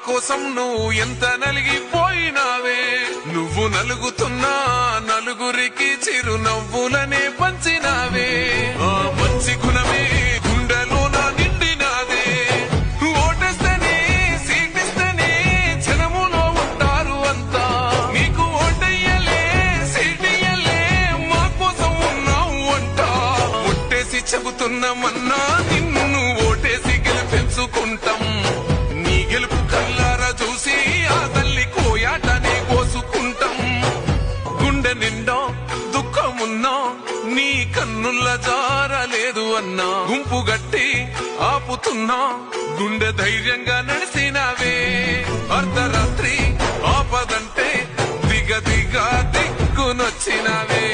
కోసం నువ్వు ఎంత నలిగిపోయినావే. నువ్వు నలుగుతున్నా నలుగురికి చిరునవ్వులనే పంచినావే. ఆ మంచి గుణమే గుండెలోన నిండినాదే. ఓటేస్తేనే సీటిస్తేనే జనములో ఉంటారు అంతా. నీకు ఓటయ్యలే సీటియ్యలే మా కోసం ఉన్నావు అంట. ఒట్టేసి చెబుతున్నామన్నా నిన్ను ఓటేసి గెలిపించుకుంటాం. నీ గెలుపు కల్లారా చూసి ఆ తల్లి కోయాటనే కోసుకుంటాం. గుండె నిండా దుఃఖమున్నా నీ కన్నుల జారలేదు అన్నా. గుంపు గట్టి ఆపుతున్నా గుండె ధైర్యంగా నడిసినావే. అర్ధరాత్రి ఆపదంటే దిగ దిగ దిక్కునొచ్చినావే.